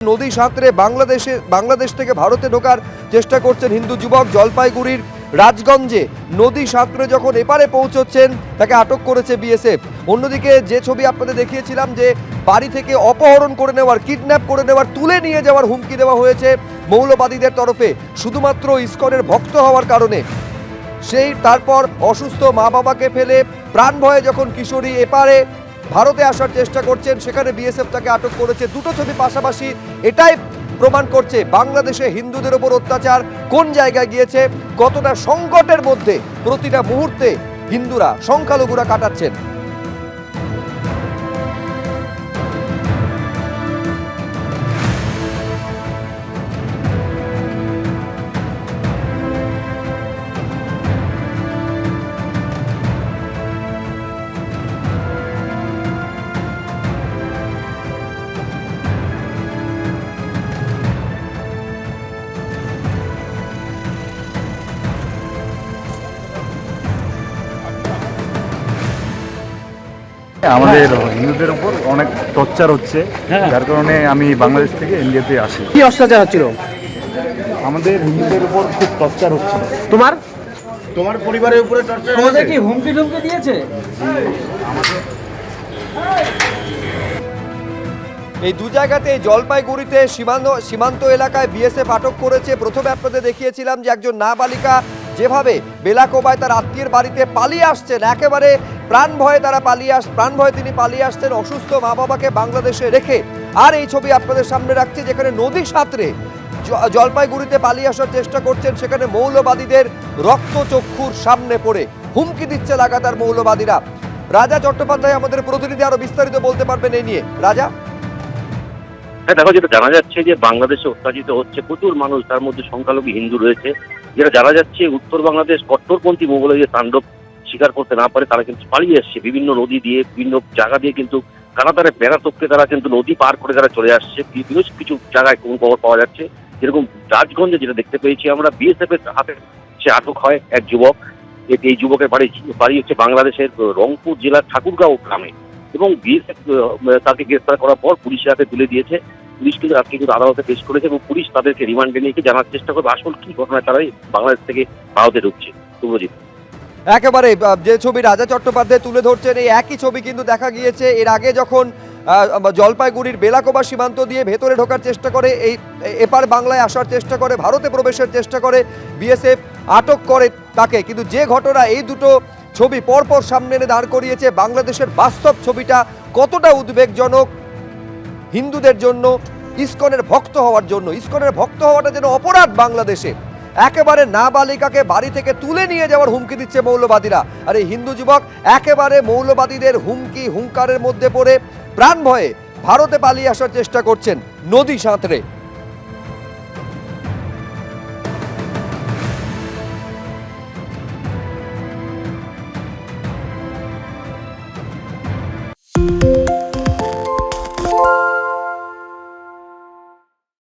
নদী সাঁতরে বাংলাদেশ থেকে ভারতে ঢোকার চেষ্টা করছেন হিন্দু যুবক। জলপাইগুড়ির রাজগঞ্জে নদী সাঁতরে যখন এপারে পৌঁছচ্ছেন তাকে আটক করেছে বিএসএফ। অন্যদিকে যে ছবি আপনাদের দেখিয়েছিলাম যে বাড়ি থেকে অপহরণ করে নেওয়ার, কিডন্যাপ করে নেওয়ার, তুলে নিয়ে যাওয়ার হুমকি দেওয়া হয়েছে মৌলবাদীদের তরফে শুধুমাত্র ইসকনের ভক্ত হওয়ার কারণে। তারপর অসুস্থ মা বাবাকে ফেলে প্রাণ ভয়ে যখন কিশোরী এপারে ভারতে আসার চেষ্টা করছেন সেখানে বিএসএফ তাকে আটক করেছে। দুটো ছবি পাশাপাশি এটাই প্রমাণ করছে বাংলাদেশে হিন্দুদের ওপর অত্যাচার কোন জায়গায় গিয়েছে, কতটা সংকটের মধ্যে প্রতিটা মুহূর্তে হিন্দুরা, সংখ্যালঘুরা কাটাচ্ছেন। আমাদের হিন্দুদের উপর অনেক টর্চার হচ্ছে, যার কারণে আমি বাংলাদেশ থেকে ইন্ডিয়াতে আসি। কি অত্যাচার হচ্ছিল? আমাদের হিন্দুদের উপর খুব টর্চার হচ্ছে। তোমার পরিবারের উপরে টর্চার? তোমাদের কি হুমকি টুমকি দিয়েছে? এই দু জায়গাতে জলপাইগুড়িতে সীমান্ত এলাকায় বিএসএফ আটক করেছে। প্রথমে আপনাদের দেখিয়েছিলাম যে একজন নাবালিকা যেভাবে বেলাকোবায় তার আত্মীয়ের বাড়িতে পালিয়ে আসছেন, একেবারে প্রাণ ভয়ে তিনি পালিয়ে আসছেন অসুস্থ মা বাবাকে বাংলাদেশে রেখে। আর এই ছবি আপনাদের সামনে রাখছি যেখানে নদী সাঁতরে জলপাইগুড়িতে পালিয়ে আসার চেষ্টা করছেন, সেখানে মৌলবাদীদের রক্তচক্ষুর সামনে পড়ে হুমকি দিচ্ছে লাগাতার মৌলবাদীরা। রাজা চট্টোপাধ্যায় আমাদের প্রতিনিধি আরো বিস্তারিত বলতে পারবেন এই নিয়ে। রাজা, দেখো, যেটা জানা যাচ্ছে যে বাংলাদেশে অত্যাচারিত হচ্ছে প্রচুর মানুষ, তার মধ্যে সংখ্যালঘু হিন্দু রয়েছে। যেটা জানা যাচ্ছে উত্তর বাংলাদেশ কট্টরপন্থী মোগলদের তাণ্ডব স্বীকার করতে না পারে তারা কিন্তু পালিয়ে আসছে বিভিন্ন নদী দিয়ে, বিভিন্ন জায়গা দিয়ে, কিন্তু কানাতারে বেড়া টপকে তারা কিন্তু নদী পার করে তারা চলে আসছে। কিছু জায়গায় কোন খবর পাওয়া যাচ্ছে, যেরকম রাজগঞ্জে যেটা দেখতে পেয়েছি আমরা, বিএসএফ এর হাতে সে আটক হয় এক যুবক। এই যুবকের বাড়ি হচ্ছে বাংলাদেশের রংপুর জেলার ঠাকুরগাঁও গ্রামে, এবং বিএসএফ তাকে গ্রেফতার করার পর পুলিশের হাতে তুলে দিয়েছে। পুলিশ কিন্তু আজকে কিন্তু আদালতে পেশ করেছে এবং পুলিশ তাদেরকে রিমান্ডে নিয়ে জানার চেষ্টা করবে আসল কি ঘটনায় তারাই বাংলাদেশ থেকে ভারতে ঢুকছে। শুভজিৎ, একেবারে যে ছবি রাজা চট্টোপাধ্যায় তুলে ধরছেন এই একই ছবি কিন্তু দেখা গিয়েছে এর আগে যখন জলপাইগুড়ির বেলাকোবা সীমান্ত দিয়ে ভেতরে ঢোকার চেষ্টা করে, এই এপার বাংলায় আসার চেষ্টা করে, ভারতে প্রবেশের চেষ্টা করে, বিএসএফ আটক করে তাকে। কিন্তু যে ঘটনা এই দুটো ছবি পরপর সামনে এনে দাঁড় করিয়েছে বাংলাদেশের বাস্তব ছবিটা কতটা উদ্বেগজনক হিন্দুদের জন্য, ইসকনের ভক্ত হওয়ার জন্য। ইসকনের ভক্ত হওয়াটা যেন অপরাধ বাংলাদেশে। একেবারে নাবালিকাকে বাড়ি থেকে তুলে নিয়ে যাওয়ার হুমকি দিচ্ছে মৌলবাদীরা। আর এই হিন্দু যুবক একেবারে মৌলবাদীদের হুঙ্কারের মধ্যে পড়ে প্রাণ ভয়ে ভারতে পালিয়ে আসার চেষ্টা করছেন নদী সাঁতরে।